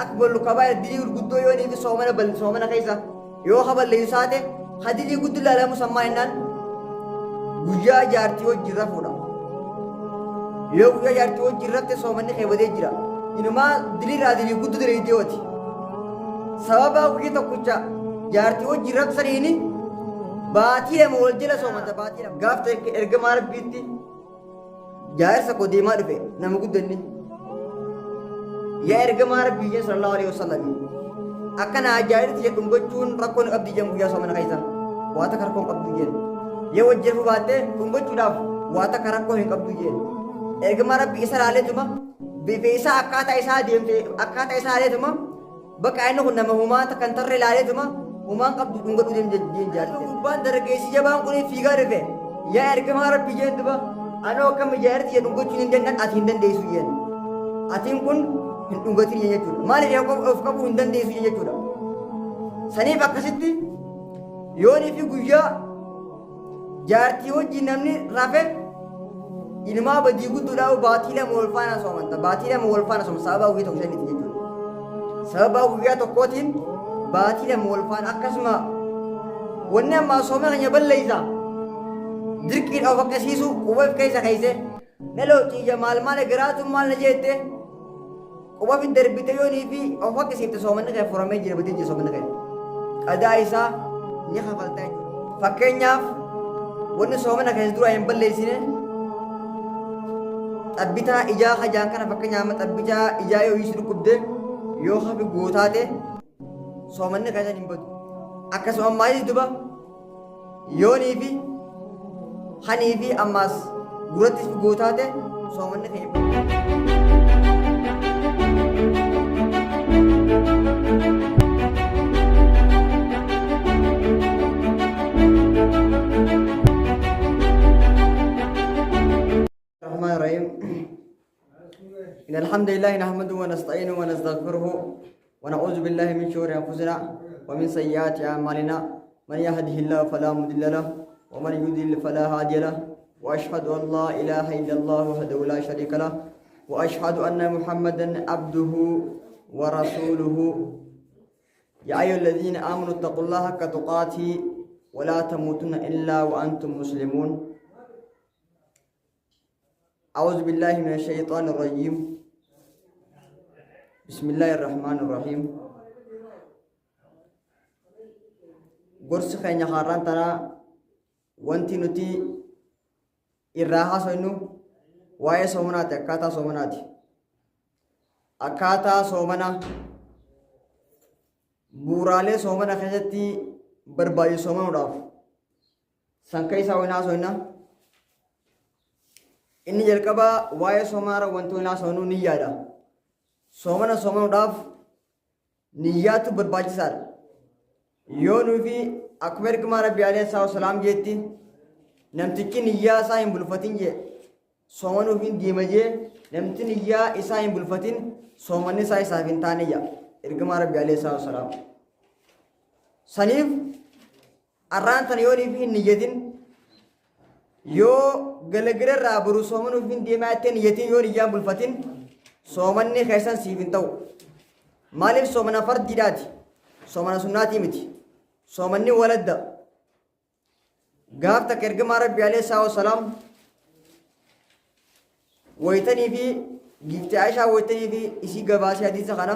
أكبر الكبائر دليل القدو يوني في صومنا كيسا يو خبر ليساته خدلي قد لا لا مسمى إنان وجا جارتي وجرا فودا يو وجا جارتي وجرا تي صومني خيبدي جرا إنما دليل هذه قد دريتي وتي سبب وجي تكوجا جارتي وجرا سريني باتي مولجلا صومنا باتي غافت إرجمار بيتي جاهر سكو ديما رفي نمكو دني يا إرجمار بيجي صلى الله عليه وسلم أكن أجاهر تيجي كونغوتشون ركون أبدي جم ويا صومنا كيسا واتا كركون أبدي جن يا وجه فباته كونغوتشون داف واتا كركون أبدي جن إرجمار بيجي عليه تما بيسا أكاتا إسا ديم أكاتا إسا عليه تما بكأنه كنا مهما تكنتر عليه تما هما قبض كونغوتشون ديم جن جارت كوبان درجيسي جبان كوني فيجا رفي يا إرجمار بيجي تما أنا كم جاهر تيجي كونغوتشون دين أثيندن ديسويان أثين كون هندونغوتشون يجتور ما لي يوم أفكارو هندن ديسويان يجتور سني بكسيتي يوني في غويا جارتي وجنامني رافع إنما بدي قدو داو باتيلا مولفانا سومنتا باتيلا مولفانا سوم سابا وغي توكسن يجتور سابا وغي توكوتين باتيلا مولفانا أكسما ونما سومنا يبليزا دركين أو فكسيسو وبف كيسا كيسه نلو تيجا مال غراتو مال نجيته وبف دربيته يوني في أو فكسيته سومنا كي فرامي جربتي جي سومنا كي قدا إيسا نيخا فلتاي فكينياف ون سومنا كيس دروا ينبليسينه أبيتا إجا خجان كان فكينيامت أبيتا إجا يو يسلو كبده يو خبي غوتاته سومنا كيسا نمبد أكسو أمايز دبا يوني في Hanifi ammas guratis gootaate soomanni ta'e. الرحمن الرحيم إن الحمد لله نحمده ونستعينه ونستغفره ونعوذ بالله من شرور أنفسنا ومن سيئات أعمالنا من يهده الله فلا مضل له ومن يضلل فلا هادي له واشهد ان لا اله الا الله وحده لا شريك له واشهد ان محمدا عبده ورسوله يا ايها الذين امنوا اتقوا الله حق تقاته ولا تموتن الا وانتم مسلمون اعوذ بالله من الشيطان الرجيم بسم الله الرحمن الرحيم قرص خينا خاران ترى wanti nuti irraa haasofnu waa'ee soomanati akkaataa soomana buuraalee soomana keessatti barbaachisu soomanuudhaaf sanka isaa wayna haasofna inni jalqabaa waa'ee soomana wanti wayna haasofnu niyyaadha soomana soomanuudhaaf niyyaatu barbaachisaadha yoo nufi akkuma ergamaa rabbii alayhi salaam jeetti namtichi niyyaa isaa hin bulfatin jee soomanuuf hin deema jee namti niyyaa isaa hin bulfatin soomanni isaa isaaf hin taane jaa ergamaa rabbii alayhi salaam saniif arraan tan yoo niif hin niyyatin yoo galagala irraa buru soomanuuf hin deemaa jettee niyyatin yoo niyyaan bulfatin soomanni keessan siif hin ta'u maaliif soomana fardiidhaati soomana sunnaatii miti soomanni waladda gaaf takka ergamaa rabbii alayhi salaam waytanii fi gifte Aishaa waytanii fi isii gabaasee hadiisa kana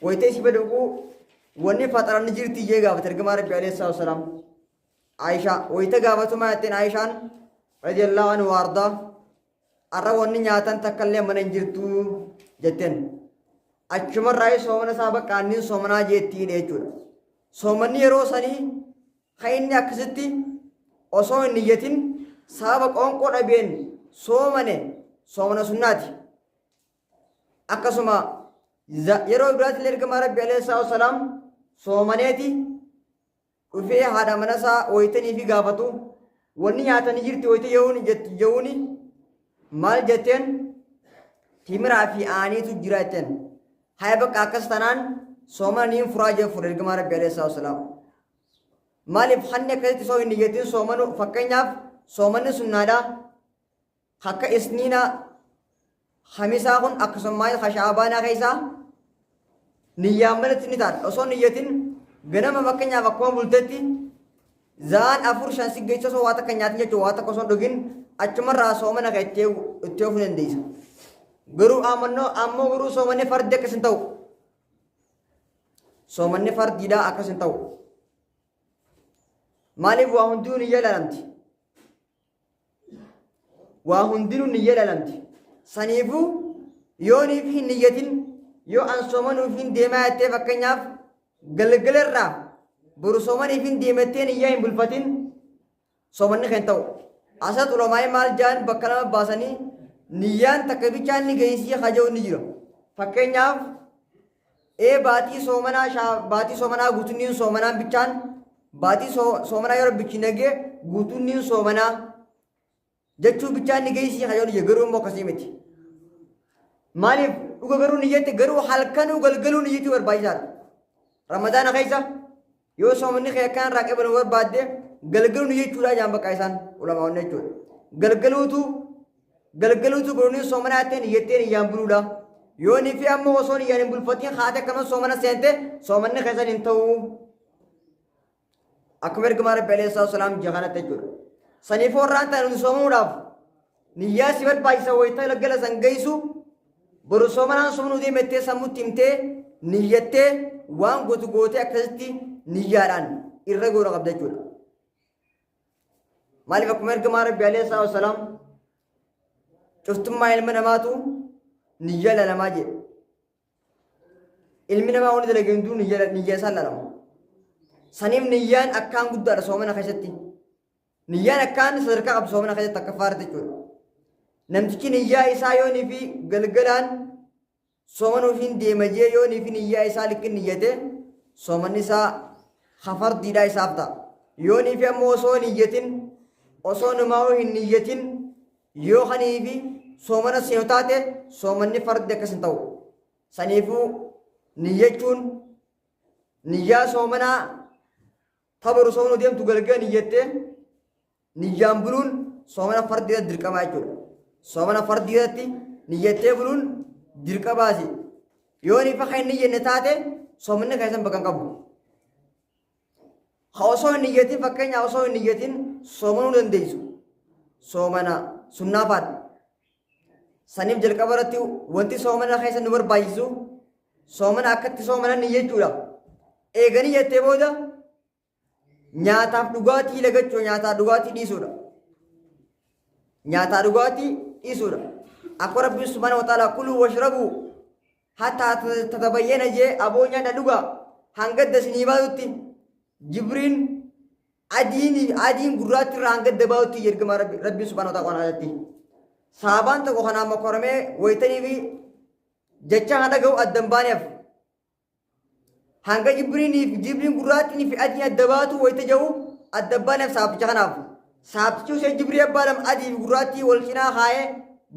waytee isii badaquu wanni faxaranni jirti jee gaafate ergamaa rabbii alayhi salaam Aishaa wayte gaafatuma jetteen Aishaan radiyallahu anha waardaa arra wanni nyaatan takkallee mana hin jirtu jetteen achumarraa soomana isaa baqqaannin soomanaa jeettiin jechuudha soomanni yeroo sanii kayinni akkasitti osoo hin niyyatin sababa qoonqoo dhabeen soomane soomana sunnaati akkasuma yeroo biraatti ergamaa rabbii alayhi salaam soomaneeti dhufee haadha mana isaa waytanii fi gaafatu wanni nyaatanii jirti wayte yehuuni maal jetteen timiraa fi aaniitu jira jetteen haya bakka akkas tanaan soomana niin furaa jee fudhe ergamaa rabbii alayhi salaam maaliif hanni akkasitti soo hin niyyatin soomanu fakkeenyaaf soomanni sunnaadha akka isniina hamisaa kun akkasummaa shaabaanaa keessaa niyyaan malatti ni taata osoo niyyatin ganama fakkeenyaaf akkuma bultetti zaan afur shan siggeessa osoo waa takka nyaatin jechuudha waa takka osoo dhugin achumarraa soomana kan itti ofuu dandeessa. Garuu ammoo garuu soomanni fardi akkas hin ta'u. Soomanni fardiidhaa akkas hin ta'u. Maaliif waa hundinuu niyya ilaalamti. Waa hundinuu niyya ilaalamti. Saniifuu yoo niif hin niyyatin yoo an soomanuuf hin deemaa jettee fakkeenyaaf galgalarraa boru soomaniif hin deemattee niyyaa hin bulfatin soomanni kan ta'u. Asat ulamaa'ee maal jaan bakka lama baasanii niyyaan takka bichaan ni geessii haja'u ni jira. Fakkeenyaaf baatii soomanaa guutunniin soomanaan bichaan baatii soomanaa yeroo bichi nagee guutunniin soomanaa jechuu bichaan ni geessii haja'u ni jira garuu immoo akkasii miti. Maaliif dhuga garuu niyyatti garuu halkanuu galgaluu niyyachuu barbaachisaadha. Ramadaana keessa yoo soomanni kee akkaan irraa qaban barbaadde galgaluu niyyachuudhaa jaan bakka isaan ulamaa'onni jechuudha. Galgaluutu godhanii soomanaa ta'e niyyattee niyyaan buluudha. Yoo ni fi ammoo osoo niyyaan hin bulfatiin haati akkasumas soomana seente soomanni keessan hin ta'u. Akkuma ergamaa Rabbi alayhi salaam jahaanatti jechuudha. Saniif warraan ta'e nuti soomanuudhaaf niyyaa si barbaachisa wayita galgala san geessu boru soomanaan soomanuu deemettee sammuutti himtee niyyattee waan gootu gootee akkasitti niyyaadhaan irra goora qabda jechuudha. Maaliif akkuma ergamaa Rabbi alayhi salaam cuftummaa ilma namaatu niyya lalamaa jedhe. Ilmi namaa wani dalage hunduu niyya isaan lalama. Saniif niyyaan akkaan guddaadha soomana keessatti. Niyyaan akkaan sadarkaa qabu soomana keessatti akka faarate jechuudha. Namtichi niyyaa isaa yoonii fi galgalaan soomanuuf hin deema jee yoonii fi niyyaa isaa liqin niyyate soomanni isaa hafardiidhaa isaaf ta'a. Yoonii fi ammoo osoo niyyatin osoo namaa hin niyyatin yoo kanii fi soomana seenu taate soomanni fardi akkas hin ta'u. Saniifuu niyyachuun niyyaa soomanaa tabaru soomanuu deemtu galgala niyyattee niyyaan buluun soomana fardiidha dirqamaa jechuudha. Soomana fardiidhatti niyyattee buluun dirqamaasi. Yoonii fi kan niyyenne taate soomanni keessan bakka hin qabu. Osoo hin niyyatin fakkeenyaa osoo hin niyyatin soomanuu dandeessu. Soomana sunnaafaadha. Saniif jalqaba irratti wanti soomana keessa nu barbaachisu soomana akkatti soomana niyyachuudha. Eega niyyattee booda nyaataaf dhugaatii lagachuu nyaataa dhugaatii dhiisuudha. Nyaataa dhugaatii dhiisuudha. Akka Rabbiin subhaanahu wa ta'aalaa kuluu washrabuu hattaa tatabayyana jee aboo nyaata dhugaa hanga dasinii baatutti Jibriin adiin gurraatti irraa hanga dabaatutti ergama Rabbiin subhaanahu wa ta'aalaa jalatti. Saabaan tokko kanaan makoramee wayitanii fi jecha hanga ga'u addan baaneef hanga Jibriin gurraattii fi adiin adda baatu wayita jiru adda baaneef saabticha kanaaf. Saabtichi usee Jibriin abbaadhaam adii fi gurraattii wal cinaa kaayee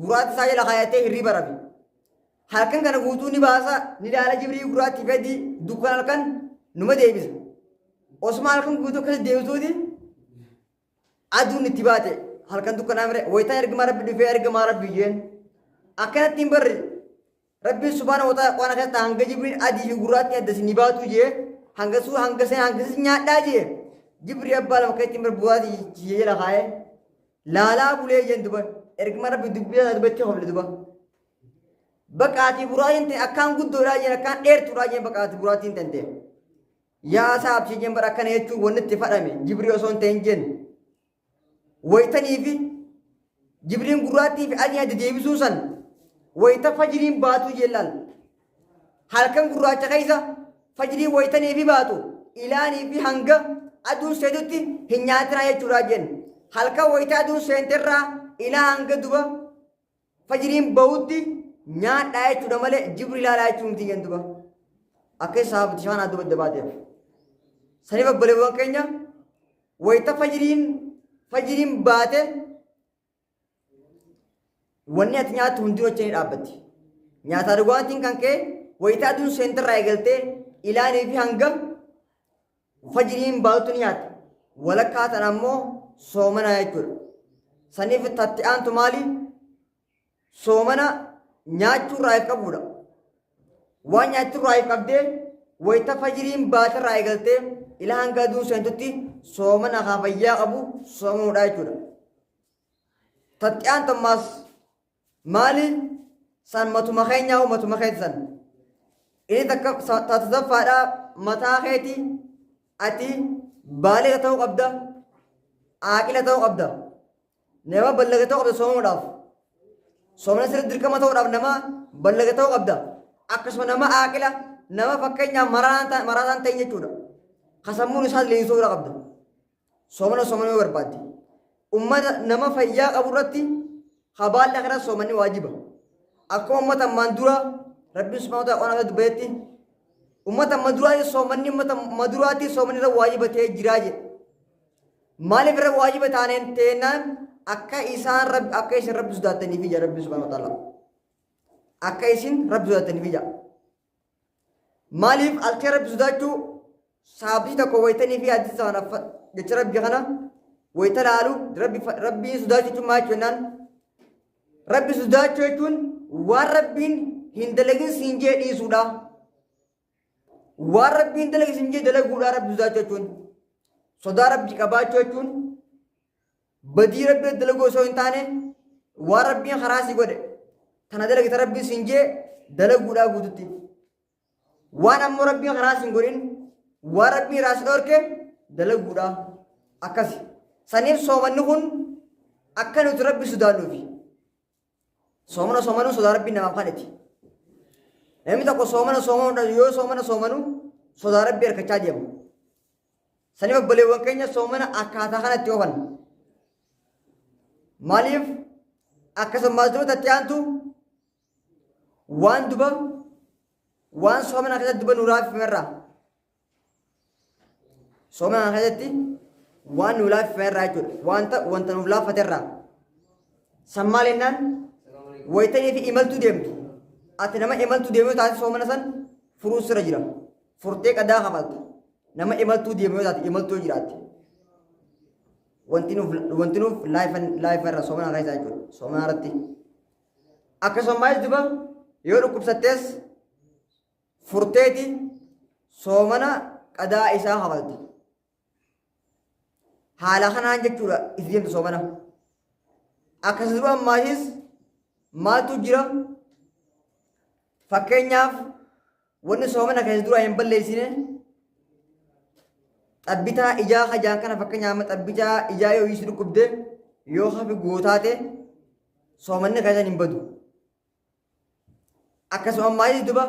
gurraatti isaa jala kaayatee hirriba rafi. Halkan kana guutuu ni baasa ni ilaala Jibriin gurraattii fi adii dukkan halkan numa deebisa. Osuma halkan guutuu akkas deebisuuti aduun itti baate halkan dukkanaa mire wayitaan ergamaa Rabbi dhufee ergamaa Rabbi jeen akkanatti hin barre Rabbiin subhaanahu wa ta'aalaa waan akkasii hanga Jibriin adii fi gurraattii adda ni baatu jee hangasis nyaadhaa jee Jibriin abbaa lama akka ittiin barbaachi jala kaayee laalaa bulee jeen duba ergamaa Rabbi dubbii dubbatti hoble duba baqaatii buraatiin ta'e akkaan guddoodhaa jeen akkaan dheertuudhaa jeen baqaatii buraatiin ta'e yaa saabchi jeen bara akkana jechuun wanni itti fadhame Jibriin osoo hin ta'in jeen wayitanii fi Jibriin gurraattii fi adii adda deebisuu san wayita fajiriin baatu jellaan halkan gurraacha keessa fajiriin wayitanii fi baatu ilaanii fi hanga aduun seenutti hin nyaatinaa jechuudha jeen halkan wayita aduun seenterraa ilaa hanga duba fajiriin bahutti nyaadhaa jechuudha malee Jibriin ilaalaa jechuun miti jeen duba akka isaaf bishaan adda badda baateef saniif abbaleewwan keenya wayita fajiriin baate wanni ati nyaattu hundinuu achi ni dhaabbatti. Nyaataa dhugaatiin kan ka'e wayitaa aduun seenterraa eegaltee ilaanii fi hanga fajiriin baatutu ni nyaata. Walakkaa tan ammoo soomana jechuudha. Saniif tatti aantu maali? Soomana nyaachuu irraa qabuudha. waan nyaattu irraa qabdee wayita fajiriin baata irraa eegaltee ila hanga aduu seentutti soomana fayyaa qabu soomanuudha jechuudha. Tattiyaan tammaas maali san matuma keenyaa matuma keeti san inni takka tatasaffaadhaa mataa keeti ati baaliga ta'uu qabda aaqila ta'uu qabda nama ballaga ta'uu qabda soomanuudhaaf soomana sirriitti dirqama ta'uudhaaf nama ballaga ta'uu qabda akkasuma nama aaqila nama fakkeenyaaf maraataan ta'e jechuudha kasammuun isaas leensuudha qabda soomanuu barbaaddi ummata nama fayyaa qabu irratti habaalla kana soomanni waajiba akkuma ummata ammaan dura rabbiin subhaanahu wa ta'aala dubbatetti ummata maduraati soomanni ummata maduraati soomanni irra waajiba ta'ee jiraa jedhe maaliif irra waajiba taaneen teennaan akka isaan rabbi sodaataniif ija rabbi subhaanahu wa ta'aala akka isin rabbi sodaataniif ija maaliif alkee rabbi sodaachuu saabbii tokko wayitanii fi addis sana jecha rabbi kana wayita laalu rabbii sodaachuu jechuun maal jennaan rabbi sodaachuu jechuun waan rabbiin hin dalagin siin jee dhiisuudha waan rabbiin dalagin siin jee dalaguudha rabbi sodaachuu jechuun sodaa rabbi qabaachuu jechuun badii rabbi dalaguu osoo hin taane waan rabbiin karaa si godhe tana dalagita rabbi siin jee dalaguudha guututti waan ammoo rabbiin karaa siin godhin waan rabbii raasi dhorke dalaguudha akkasi saniif soomanni kun akka nuti rabbi sodaannuufi soomanu sodaa rabbii namaaf kaneti namni tokko yoo soomana soomanu sodaa rabbii harkachaa deemu saniif obboleewwan keenya soomana akkaataa kanatti oofan maaliif akkasumas duba tatti aantu waan soomana keessatti duba nuuraaf himerraa soomana keessatti waan nu laafifeerraa jechuudha wanta nuuf laafateerraa san maal jennaan wayitanii fi imaltuu deemtu ati nama imaltuu deemuu taate soomana san furuu sirra jira furtee qadaa kafalta nama imaltuu deemuu taate imaltuu jiraatte wanti nuuf laafifeerraa soomana keessaa jechuudha soomana irratti akkasumas duba yoo dhukkubsattees furteeti soomana qadaa isaa kafalta haala kanaan jechuudha itti deemtu soomana akkasumas duba ammaasis maaltu jira fakkeenyaaf wanni soomana keessa dura hin balleessine xabbitaa ijaa hajaan kana fakkeenyaaf xabbitaa ijaa yoo isi dhukkubde yoo hafi gootaate soomanni keessa hin badu akkasuma ammaasis duba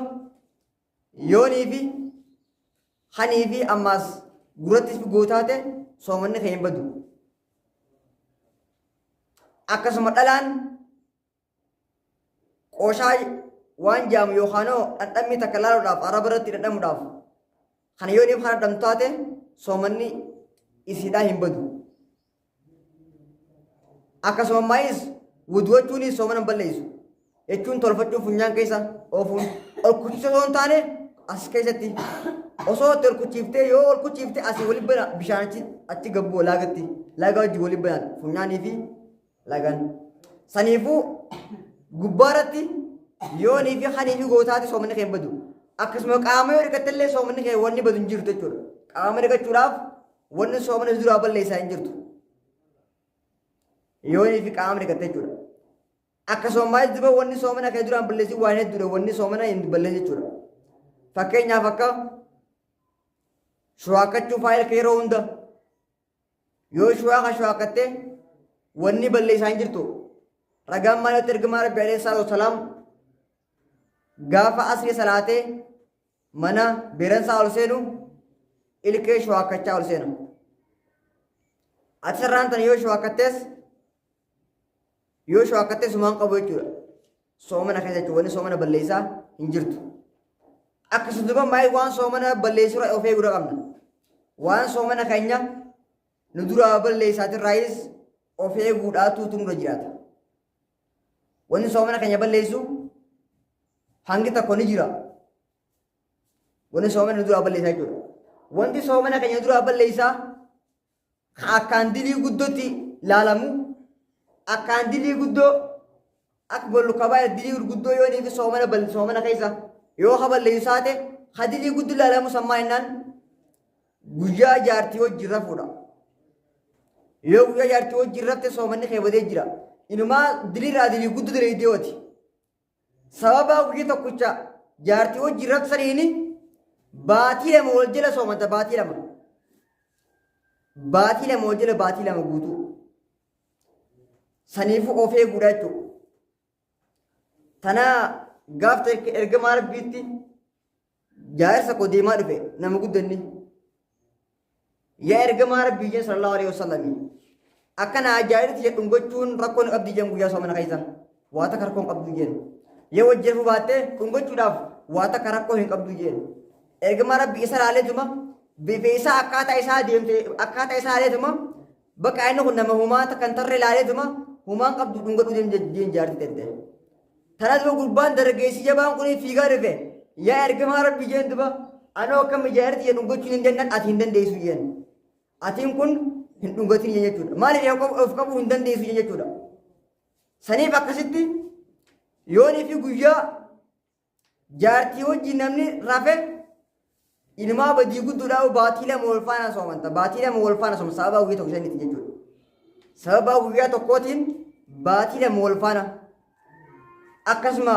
yoonii fi hanii fi ammaas gurattis gootaate soomanni keessa hin badu akkasuma dhalaan qooshaa waan jaamu yookaanoo dhandhammi takka laaluudhaaf araba irratti dhandhamuudhaaf kana yoo dhiif kana dhamtu taate soomanni isiidhaa hin badu akkasuma ammaayis wuduwachuunis soomana hin balleessu jechuun tolfachuu funyaan keessa oofuun ol kuchisa osoo hin taane as keessatti osoo ol kuchiiftee yoo ol kuchiiftee asii waliin bana bishaan achi gabboo laagatti laagaa wajjin waliin banaan funyaanii fi laagaan saniifuu gubbaarratti yoonii fi hanii fi gootaati soomanni kee hin badu akkasuma qaama yoo dhiqattellee soomanni kee wanni badu hin jirtu jechuudha qaama dhiqachuudhaaf wanni soomana duraa balleessaa hin jirtu yoonii fi qaama dhiqatte jechuudha akkasuma duba wanni soomana kee duraan balleessi waan hedduudha wanni soomana hin balleessi jechuudha fakkeenyaaf akka shuwaakachuu faayila kee yeroo hunda yoo shuwaakattee wanni balleessaa hin jirtu ragaan maalitti ergamaa rabbi alayhi salaatu wasalaam gaafa asrii salaatee mana beeransaa ol seenu ilkee shuwaakachaa ol seena ati sarraan tan yoo shuwaakattees sumaan qabu jechuudha soomana keessa jechuudha wanni soomana balleessaa hin jirtu akkasuma duba maayii waan soomana balleessuu of eeguu qabna waan soomana keenya nu duraa balleessaatirraayis of eeguudhaatuutu nurra jiraata wanni soomana keenya balleessu hangi tokko ni jira wanni soomana nu duraa balleessaa jechuudha wanti soomana keenya duraa balleessaa akkaan dilii guddootti laalamu akkaan dilii guddoo akka bollu kabaa dilii gurguddoo yoo niifi soomana keessa yoo haballee isaate hadilii guddu laalamu sammaa innaan guyyaa jaartii wajjin rafuudha. Yoo guyyaa jaartii wajjin rafte soomanni keewwatee jira. Inumaa dilirraa dilii guddu direedeewati. Sababa guyyaa tokkicha jaartii wajjin rafsaniini baatii lama wal jala soomanta baatii lama. Baatii lama wal jala baatii lama guutuu. Saniifuu of eeguudha jechuudha. Tana gaafta ergamaa rabbiitti jaarsa koo deemaa dhufe nama guddanni. Yaa ergamaa rabbii jeen sallallahu alaihi wasallam. Akkana ajaa'ibti jedhuun gochuun rakkoon qabdi jeen guyyaa soomana keessa. Waa takka rakkoon qabdu jeen. Yoo wajjin baattee kun gochuudhaaf waa takka rakkoo hin qabdu jeen. Ergamaa rabbii isa laaleetuma bifa isaa akkaataa isaa deemte akkaataa isaa laaleetuma bakka inni kun nama humaa takkan tarree laaleetuma humaan qabdu dhungadhu jeen jaarti tente. Tana duba gurbaan dargaggeessi jabaan kun fiigaa dhufe yaa ergamaa rabbii jeen duba anoo akkam jaarti jedhuun gochuun hin danda'an ati hin dandeessu jeen. Atiin kun hin dhungatin jechuudha. Maaliif of qabuu hin dandeessu jechuudha. Saniif akkasitti yoonii fi guyyaa jaartii wajjin namni rafe ilmaa badii gudduudhaaf baatii lama wal faana soomanta. Baatii lama wal faana soomanta sababa guyyaa tokko shanitti jechuudha. Sababa guyyaa tokkootiin baatii lama wal faana. Akkasuma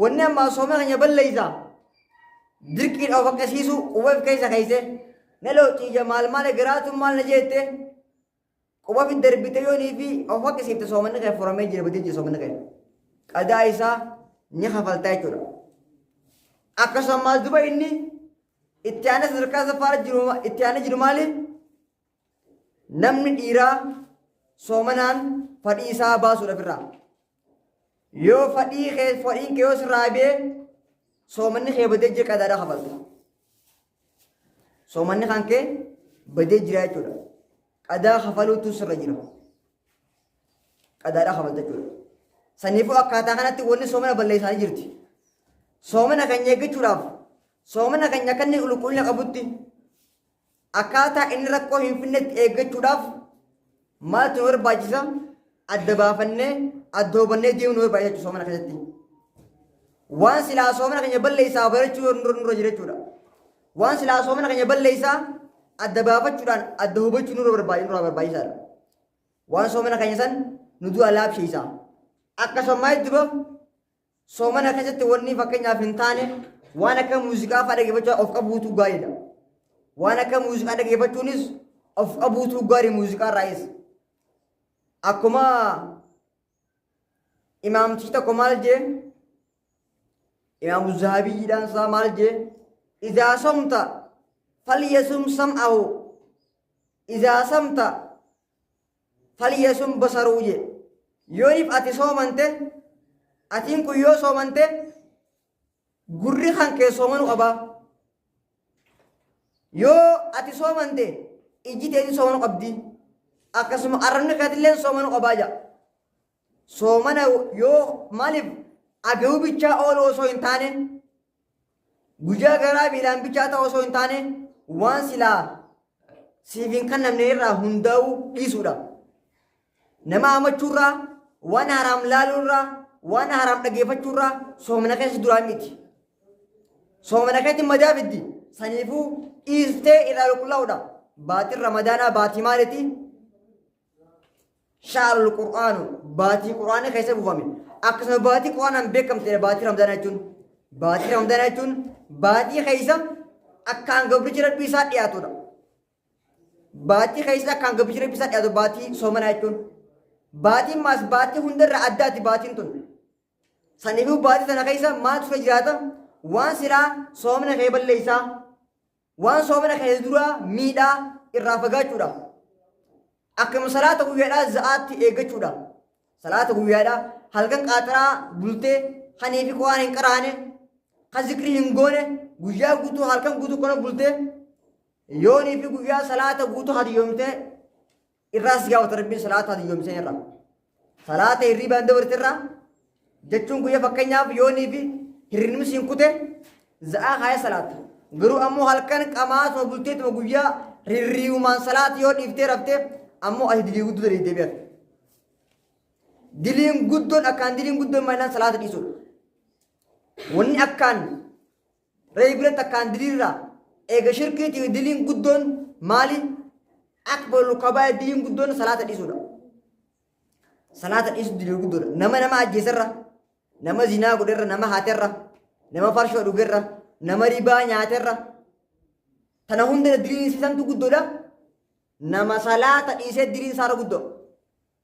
wanni ammaa sooma keenya balleeysa dirqiidha of akkasiisu quba keessa keeyse naloo ciija maal garaatu maal na jeette quba fi darbite yoonii fi of akkasiifte soomanni kee furamee jira badii jira soomanni kee qadaa isaa ni hafaltaa jechuudha. Akkasuma maal duba inni itti aanee sadarkaa safaara jiru maali? Namni dhiiraa soomanaan fadhii isaa baasuudha birraa. Yoo fadhiin kee yoo sirraa bee soomanni kee badee jira qadaadhaa hafalta. Soomanni kan kee badee jira jechuudha. Qadaa hafaluutu sirra jira. Qadaadhaa hafalta jechuudha. Saniifuu akkaataa kanatti wanni soomana balleessaanii jirti. Soomana kan eeggachuudhaaf soomana kan akka inni qulqullina qabutti akkaataa inni rakkoo hin finnetti eeggachuudhaaf maaltu nu barbaachisa? Adda baafannee addoobannee deemuu nu barbaachisa jechuudha soomana keessatti. Waan silaa soomana keenya balleessaa barachuu nurra jira jechuudha. Waan silaa soomana keenya balleessaa adda baafachuudhaan adda hubachuu nurra barbaachisaadha. Waan soomana keenya san nu du'a laabshiisa. Akkasuma duba soomana keessatti wanni fakkeenyaaf hin taane waan akka muuziqaa fa'aa dhaggeeffachuu of qabuutu gaariidha. Waan akka muuziqaa dhaggeeffachuunis of qabuutu gaarii muuziqaa irraayis. Akkuma imaamtichi tokko maal jee imaamu Zahabiyyiidhaan isaa maal jee izaa somta falyasum sam'ahu izaa samta falyasum basaruu jee yooniif ati soomante atiin kun yoo soomante gurri kan kee soomanu qabaa. Yoo ati soomante ijji teetii soomanu qabdi. Akkasuma arrabni keetillee soomanu qabaa jaa. Soomana yoo maaliif agahuu bichaa oolu osoo hin taane guyyaa garaa miilaan bichaa ta'u osoo hin taane waan silaa siif hin kennamne irraa hundaa'uu dhiisuudha. Nama hamachuurraa waan haraam laaluurraa waan haraam dhaggeeffachuurraa soomana keessa duraan miti. Soomana keetti madaa fiddi. Saniifuu dhiistee irraa qulqullaa'uudha. Baatiin ramadaanaa baatii maaliiti? Shaarul Qur'aanu baatii Qur'aana keessa buufame. Akkasuma baatii Qur'aanaan beekamte baatii ramadaanaa jechuun. Baatii ramadaanaa jechuun baatii keessa akkaan gabrichi rabbii isaa dhiyaatudha. Baatii keessa akkaan gabrichi rabbii isaa dhiyaatu baatii soomanaa jechuun. Baatiin maas baatii hundarra addaati baatiin tun. Saniifuu baatii sana keessa maaltu fee jiraata? Waan silaa soomana kee balleessaa. Waan soomana kee duraa miidhaa irraa fagaachuudha. Akkuma salaata guyyaadhaa za'aatti eeggachuudha. Salaata guyyaadhaa halkan qaaxaraa bultee hanii fi qo'aan hin qaraane kan zikrii hin goone guyyaa guutuu halkan guutuu kana bultee yoonii fi guyyaa salaata guutuu hadiyoomtee irraas gaafata rabbiin salaata hadiyoomsee irraa. Salaata hirriibaan dabarte irraa jechuun guyyaa fakkeenyaaf yoonii fi hirribni siin kute za'aa kaaya salaata. Garuu ammoo halkan qamaasuma bulteetuma guyyaa hirriibumaan salaata yoo dhiiftee raftee ammoo ati dilii guddoo daleettee beekta. Diliin guddoon akkaan diliin guddoon maayinaan salaata dhiisudha. wanni akkaan reebirat akkaan diliirra eega shirkiiti diliin guddoon maali akbalu kabaa'ir diliin guddoon salaata dhiisuudha salaata dhiisu dilii guddoodha nama ajjeesarra nama zinaa godherra nama haaterra nama farshoo dhugerra nama ribaa nyaaterra tana hunda diliin isiisantu guddoodha nama salaata dhiisee diliin isaarra guddoo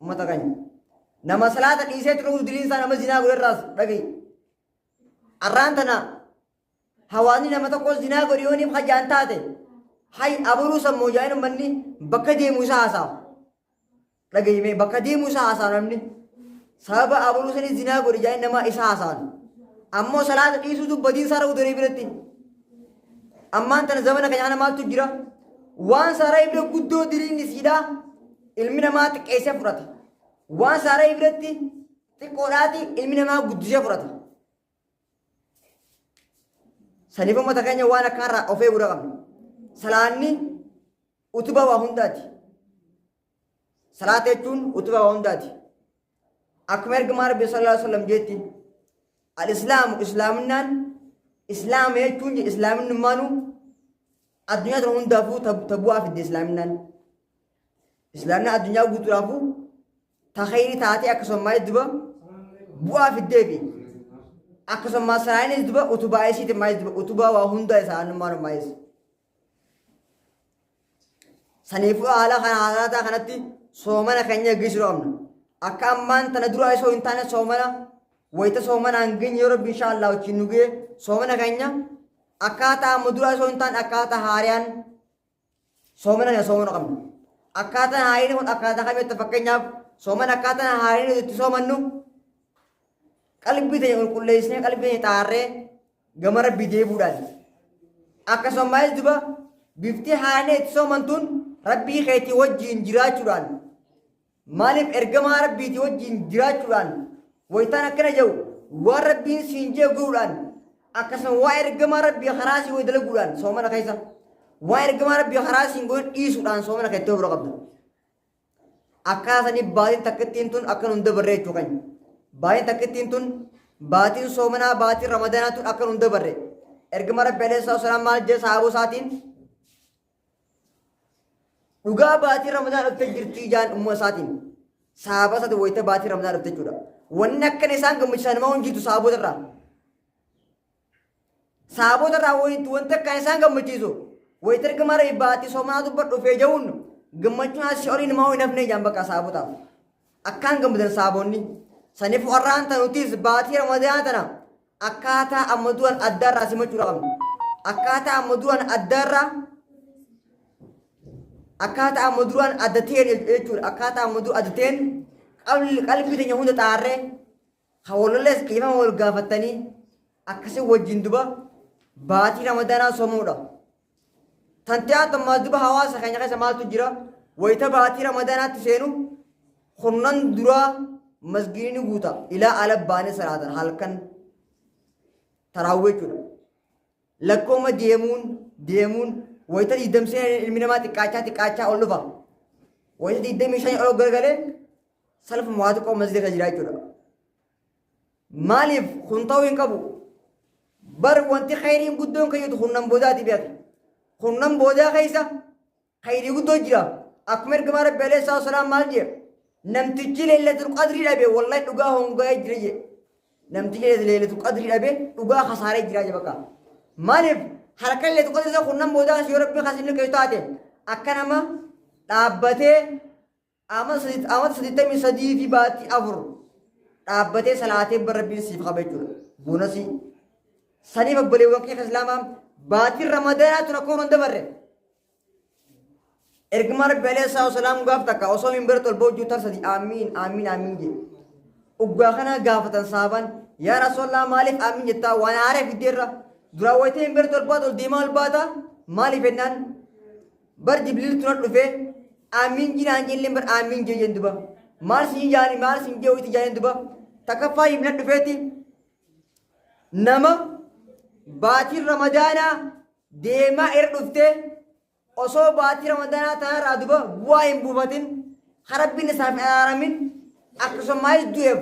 ummata kanya nama salaata dhiisee turuu diliin isaa nama zinaa godherraas dhaga'i arraan tana hawaasni nama tokko zinaa godhe yooniif hajaan taate hay aburuu sammuu jaa'in ummanni bakka deemuu isaa haasa'a dhagayime bakka deemuu isaa haasa'a namni sababa aburuu sanii zinaa godhe jaa'in nama isaa haasa'an ammoo salaata dhiisuu dubbadiin isaa ra'u biratti ammaan tana zamana kanyaa namaaltu jira waan saaraa ibira guddoo diliin isiidhaa ilmi namaa xiqqeessee fudhata waan saaraa ibiratti xiqqoodhaati ilmi namaa guddisee fudhata saniif ummata keenya waan akkaarraa of eeguu qabna salaanni utubaa waa hundaati salaata jechuun utubaa waa hundaati akkuma ergamaa rabbi sallallahu alaihi wasallam jeetti al-islaamu islaaminaan islaama jechuun islaaminummaanu addunyaa tana hundaafuu tabu'aa fidde islaaminaan islaamni addunyaa guutuudhaafuu ta khayri taatee akkasuma duba bu'aa fiddeefi akkasuma saraanis duba utubaa isiiti maayis duba utubaa waa hunda isaanummaan maayis saniifu haalata kanatti soomana keenya eegisuu qabna akka ammaan tana duraa isoo hin taane soomana wayita soomana hangeenye yoo rabbi inshaAllah wajjin nu ga'e soomana keenya akkaataa amma duraa isoo hin taane akkaataa haariyaan soomana keenya soomana qabna akkaataa haariyaan kun akkaataa kamitti fakkeenyaaf soomana akkaataa haariyaan itti soomannu qalbii teenya qulqulleessinee qalbii teenya xaarree gama rabbii deebuudhaan akkasumas duba bifti haariyaan itti soomantuun rabbii keetii wajjin jiraachuudhaan maaliif ergamaa rabbiitii wajjin jiraachuudhaan wayitaan akkana jedhu waan rabbiin siin jee godhuudhaan akkasuma waa ergamaa rabbii karaa siin wayi dalaguudhaan soomana keessa waa ergamaa rabbii karaa siin godhu dhiisuudhaan soomana keettee bira qabda akkaasanii baatiin takkittiin tun akka nun dabarre jechuu kanya baatiin takkittiin tun baatiin soomanaa baatiin ramadaanaa tun akka nun dabarre ergamaa rabbii alayhi salaam maal jee sahaboo isaatiin dhugaa baatii ramadaan dhufte jirti jaan umma isaatiin saaba isaati wayita baatii ramadaan dhufte jechuudha wanni akkana isaan gammachiisan nama hunjiitu saabotarraa wanta akkaan isaan gammachiisu wayita ergamaa rabbii baatii soomanaa dubba dhufee ja'uun gammachuun asii olii namaa hin hafnee jaan bakka saabotaaf akkaan gammadan saabonni saniif warraan tanutis baatii ramadaan tana akkaataa amma du'an addaarraa simachuudha qabna akkaataa amma du'an addaarraa akkaataa amma duraan addateen jechuudha akkaataa amma duraan addateen qalbii teenya hunda xaarree hawalollees qiifama wal gaafattanii akkasii wajjin duba baatii ramadaanaa soomuudha tantee atammaa duba hawaasa keenya keessa maaltu jira wayita baatii ramadaanaatti seenu hunnan duraa masgiini guuta ilaa ala baanee salaatan halkan taraawwee jechuudha lakkooma deemuun wayita diidamsee ilmi namaa xiqqaachaa ol dhufa wayita 25 ol gargalee salfa mo'aatu qoma masjida jira jechuudha maaliif kun ta'uu hin qabu bar wanti khayriin guddoon kayyatu hunnan boodaati beeka hunnan boodaa keessa khayrii guddoo jira akkuma ergamaa rabbi alayhi salaam maal jee namtichi leelatul qadrii dhabe wallahi dhugaa hongaa jira jee namtichi leelatul qadrii dhabe dhugaa khasaaree jira jee bakka maaliif halkan leetu qadisa kunnan boodaa si rabbi khasinni kee taate akkanama dhaabbatee amata 83 fi baatii 4 dhaabbatee salaatee bar rabbiin siif qaba jechuudha bonasi saniif abboleewwan kee islaamaa baatii ramadaanaa tun akkuma hunda barre ergamaa rabbi alayhi salaam gaaf takka osoo hin bira tolboo hojjuu tarsati amiin jee uggaa kana gaafatan saaban yaa rasulallah maaliif amiin jettaa waan haaree fiddeerra dura wayte hin bira tolbaa tol deemaa ol baata maaliif jennaan bar jibriil tuna dhufe amiin jinaan jilleen bar amiin jee jenduba maal siin jee wayiti jaan duba takaffaa himna dhufeeti nama baatiin ramadaanaa deemaa irra dhufte osoo baatii ramadaanaa tanarraa duba bu'aa hin buufatin harabbiin isaaf araaramin akkasumas du'eef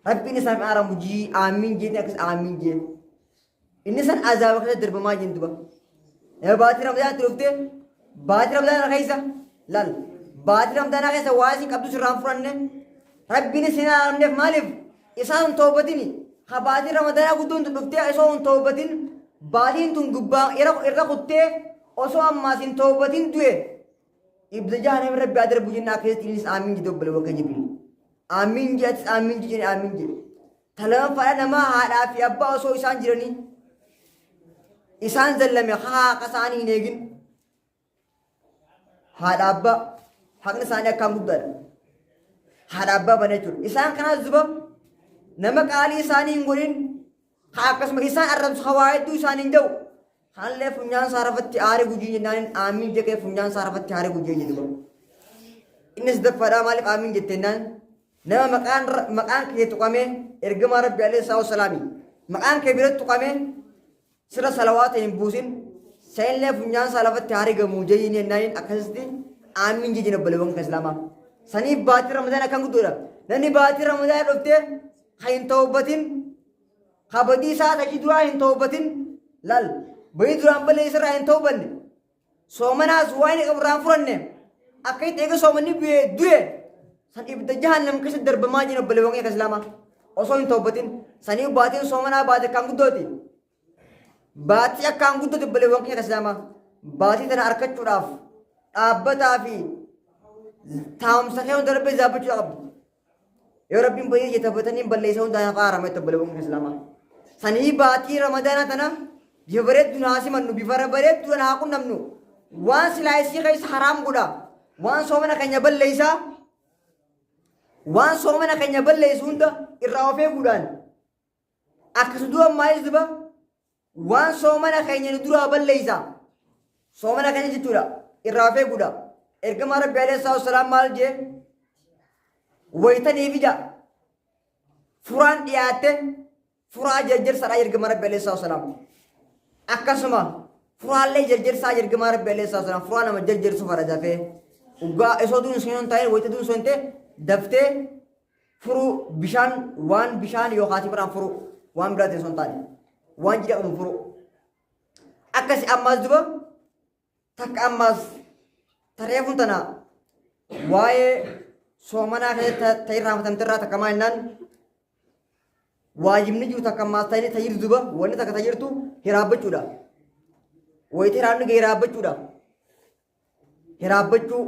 ربي نسان أرى مجي آمين جي نكس آمين جي إنسان عذاب كذا درب ما جندوبا يا باتي رمضان تروفته باتي رمضان رخيصة لا باتي رمضان رخيصة واسي كابتو سرام فرنة ربي نسنا أمنف مالف إسان توبتني خباتي رمضان أقولون تروفته إسان توبتين باتين تنقبا إرقا قطة أسو أما سين توبتين توه إبدا جانا من ربي أدر بوجنا كذا تليس آمين جدوب بلوا كجبل آمين جات آمين جي آمين جي تلام فانا ما هذا في أبا أسو إسان جرني إسان زلمي خا قصاني نيجن هذا أبا حقنا سانيا كم بدر هذا أبا بنجور إسان كنا زبا نمك علي إساني يقولين خا قسم إسان أرب خوائد دو إساني جو خالله فنجان سارفت تياري بوجي جنان آمين جك فنجان سارفت تياري بوجي جدوا إنس دفرا مالك آمين جتنان نما مكان كي تقامه إرجع ربي عليه الصلاة والسلام مكان كبير تقامه سر صلوات ينبوسين سين له فنجان صلوات تياري جموجي نين أكسدي آمين جي جنب بلوان كسلاما سني باتي رمضان أكان كدورا نني باتي رمضان رفته خاين توبتين خبدي ساعة أجدوا خاين توبتين لال بيد رامبل إسرا خاين توبن سومنا زوائن كبرام فرنة أكيد تيجي سومني بيدوه san ibda jahannam kisa darbamaa jina balewangee kaslama osoo hin tawbatin sanii baatiin soomanaa baate kan guddooti baatii akkaan guddooti balewangee kaslama baatii tana argachuudhaaf dhaabbataa fi taa'umsa kee hunda rabbi zaabbachuu qabdu yoo rabbiin baay'ee jetabatanii balleessa hundaan qaarama itti balewangee kaslama sanii baatii ramadaana tana bifa bareeddu naa simannu bifa bareeddu naa qunnamnu waan silaayisii keessa haraam godha waan soomana keenya balleessaa waan soomana keenya balleessu hunda irraa ofee gudaan akkasuma maayis duba waan soomana keenya nu duraa balleessa soomana keenya jechuudha irraa ofee gudaa ergama rabbi alayhi salaatu wasalaam maal jee waytanii fija furaan dhiyaatte furaa jarjarsadha ergama rabbi alayhi salaatu wasalaam akkasuma furaallee jarjarsaa ergama rabbi alayhi salaatu wasalaam furaa nama jarjarsu fara dafee ugaa isoo duun sun ta'e wayta duun sun ta'e daftee furu bishaan waan bishaan yookaati biraan furu waan biraatiin sun taane waan jedhamu furu akkasi ammaas duba takka ammaas tareefun tana waa'ee soomanaa keessatti ta'ii raamatamtirraa takka maa jennaan waajibni jiru takka ammaas ta'anii tayyir duba wanni takka tayyirtu hiraabbachuudha wayita hiraabni gahee hiraabbachuudha hiraabbachuu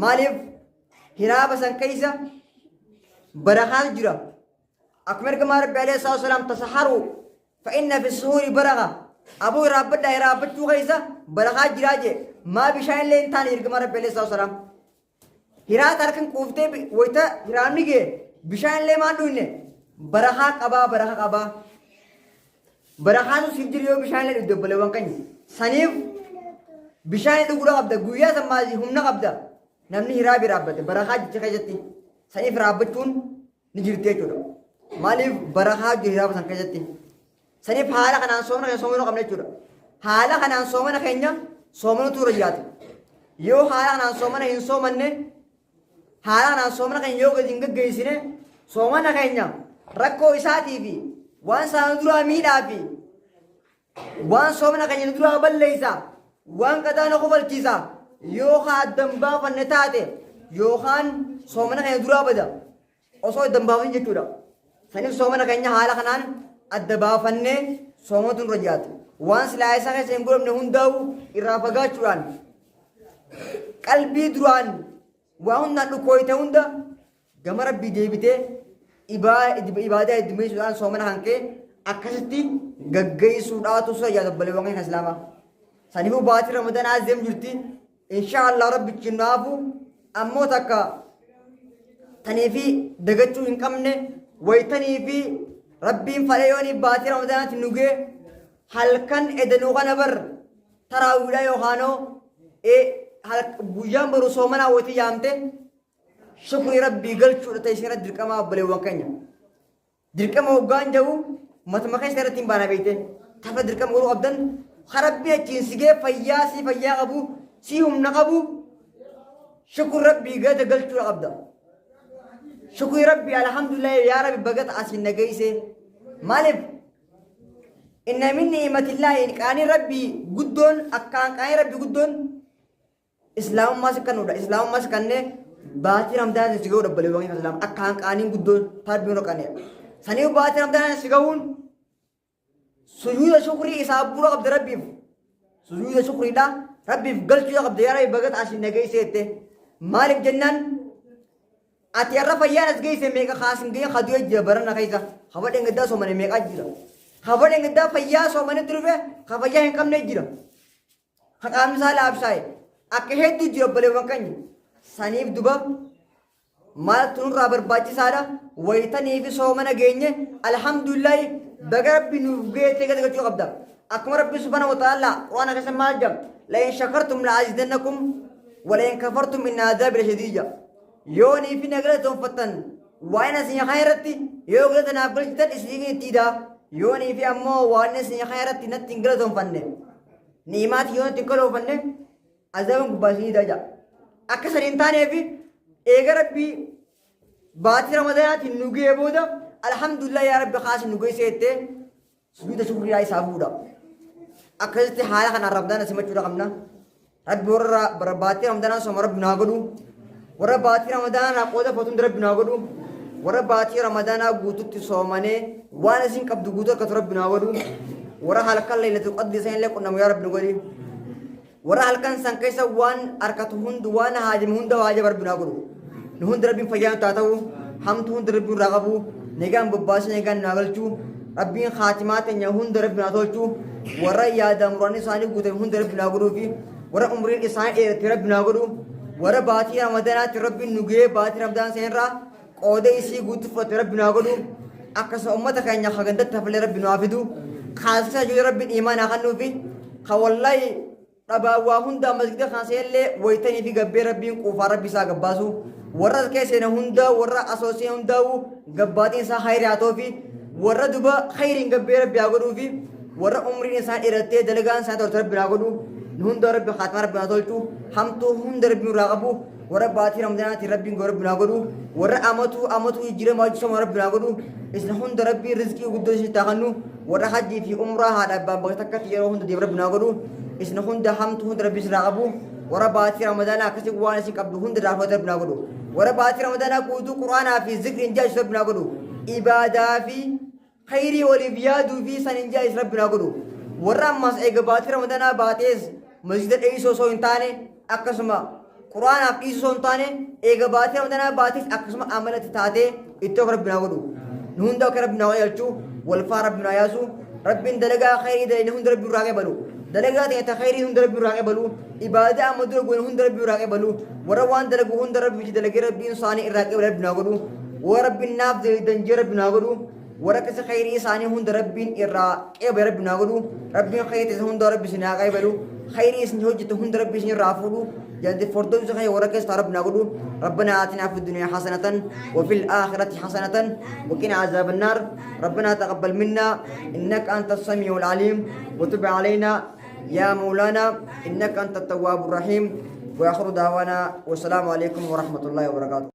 maaliif hiraaba san keessa barakaan jira akkuma ergamaa rabbi alayhi salaatu wasalaam tasaharu fa'inna fi suhuuri baraka abuu hiraabbadha hiraabbachuu keessa barakaa jiraa jee maa bishaan illee hin taane ergamaa rabbi alayhi salaatu wasalaam hiraata harkan quuftee wayita hiraanni gee bishaan illee maan dhuyne barakaa qabaa barakaatu siif jiru yoo bishaan illee dhuddobbaleewwan kanya saniif bishaan dhugudha qabda guyyaa san maali humna qabda namni hiraabi raabbate barakaa jecha keessatti saniif raabbachuun ni jirti jechuudha maaliif barakaa jiru hiraaba san keessatti saniif haala kanaan soomana keenya soomanuu qabna jechuudha haala kanaan soomana keenya soomanuu tuura jiraate yoo haala kanaan soomana hin soomanne haala kanaan soomana keenya yoo gadi hin gaggeessine soomana keenya rakkoo isaatii fi waan isaan duraa miidhaa fi waan soomana keenya duraa balleessa waan qadaana kofalchiisa yookaan dambaafanne taate yookaan soomana keenya duraa bada osoo dambaafin jechuudha saniif soomana keenya haala kanaan adda baafannee soomatu nurra jiraatu waan silaa isaa keessa hin godhamne hundaa'u irraa fagaachuudhaan qalbii duraan waa hundaan dhukkooyte hunda gama rabbii deebitee ibaadaa heddumeessuudhaan soomana hankee akkasitti gaggeessuudhaatu sura jaalabbaleewwan keenya islaamaa saniifuu baatii ramadaanaa deem jirti inshaallah rabbichi naafu ammoo takka taniifi dagachuu hin qabne waytaniifi rabbiin falayooni baatii ramadaanaatti nugee halkan edanuu kana bar taraawidha yookaanoo guyyaan baru soomanaa wayti yaamte shukrii rabbii galchuudha ta'e isin irratti dirqama abbaleewwan keenya dirqama hoggaan jahu matuma keessa irratti hin baana beekte tafa dirqama godhuu qabdan harabbii achiin sigee fayyaa qabu si humna qabu shukrii rabbii gata galchuudha qabda shukri rabbi alhamdulillah ya rabbi bagat asin nagayse malif inna min ni'matillahi qani rabbi guddon akkan qani rabbi guddon islam mas kanuda islam mas kanne baati ramadan sigaw dabbale wangi islam akkan qani guddon tarbino kanne sani baati ramadan sigawun sujuda shukri isabura qabd rabbi sujuda shukri da rabbi galchu qabd ya rabbi bagat asin nagayse te malif jannan ati arrafa yanas gayse mega khasim gay khadiyo jabarana kaysa khabade ngada so mane mega jira khabade ngada fayya so mane turbe khabaya hen kamne jira hakam misal absai akhe du jira bale wakan sanib duba mal tun rabar bachi sara waytani fi so mane genye alhamdulillah bagar binu gete gade gachu qabda akmar rabbi subhanahu wa ta'ala wa ana kasama jam la in shakartum la azidannakum wa la in kafartum min adhab shadida يوني في نقلة فتن وانا سني خيرتي يوغلة نابل جتن اسليني تيدا يوني في أمو وانا سني خيرتي نتنقلة فنن نيمات يون تنقلة فنن أزاهم بباسي داجا أكسر انتاني في ايغا ربي باتي رمضانات النوغي يبودا الحمد لله يا ربي خاص النوغي سيتي سجودة شكري راي سابودا أكسر حالة خنا رمضان سمت شورا قمنا ربي ورى باتي رمضان سمر ربنا قدو ورا باتي رمضان أقوده فتون درب بناغدو ورا باتي رمضان أقوتو تسومانه وانا سين قبض قوتو كترب بناغدو ورا حلقة ليلة القدس سين لك ونمو يا رب نقولي ورا حلقة سنكيسا وان أركتو هند وانا هاجم هند واجب رب بناغدو نهون دربين فجان تاتو هم تهون دربين رغبو نيغان بباس نيغان ناغلچو ربين خاتمات نهون درب بناغلچو ورا يادم راني ساني قوتو هون درب بناغدو في ورا عمرين إسان إيرتي رب بناغدو ورا باتي رمضان ربي نجي باتي رمضان سينرا قودة إسي قط فترة ربي ناقدو أكثر أمتك إن يخاجندت تفعل ربي نافدو خاصة جو ربي إيمان أخنو في خوالله ربا وهندا مسجد خاصية اللي ويتني في جبر ربي كوفار ربي سا جباسو ورا كيسنا هندا ورا أساسي هندا وجباتين سا خيراتو في ورا دبا خيرين جبر ربي أقولو في ورا عمري إنسان إرتة دلقان سا تولت ربي ناقدو نهون ربي خاتم ربي ناتولتو هم تو هون ربي راقبو ورا باتي رمضان ربي غرب ناقدو ورا أمتو يجري ما جسم ربي ناقدو إسنا هون ربي رزقي وقدوش تاخنو ورا حجي في عمره هذا بابتك تيرو هون دي ربي ناقدو إسنا هون هم تو هون ربي راقبو ورا باتي رمضان كسي وانا سي قبل هون ربي ناقدو ورا باتي رمضان كودو قرآن في ذكر إنجاز ربي ناقدو إبادة في خيري والإبياد في سننجاز ربي ناقدو ورا مس باتي رمضان باتيز مسجد إيسو سو إنتاني أكسما قرآن أب إيسو إنتاني إيجا باتي رمضان باتيس أكسما عملت تاتي إتوك ربنا ودو نهون داك ربنا ويلچو والفا ربنا ياسو ربنا دلقا خيري دلقا نهون ربنا راقي بلو دلقا تيتا خيري نهون ربنا راقي بلو إبادة أمدو لقو نهون ربنا راقي بلو وروان دلقو هون ربنا دلقا ربنا صاني راقي ربنا ودو وربنا ناب دنجي ربنا ودو وركس خيري صاني هون ربنا إراقي ربنا ودو ربنا خيري هون ربنا سناقي بلو خيري اسمه جت هند ربي اسمه رافولو جند فردوس خير وركز ترب نقولو ربنا آتنا في الدنيا حسنة وفي الآخرة حسنة وقنا عذاب النار ربنا تقبل منا إنك أنت السميع العليم وتب علينا يا مولانا إنك أنت التواب الرحيم وآخر دعوانا والسلام عليكم ورحمة الله وبركاته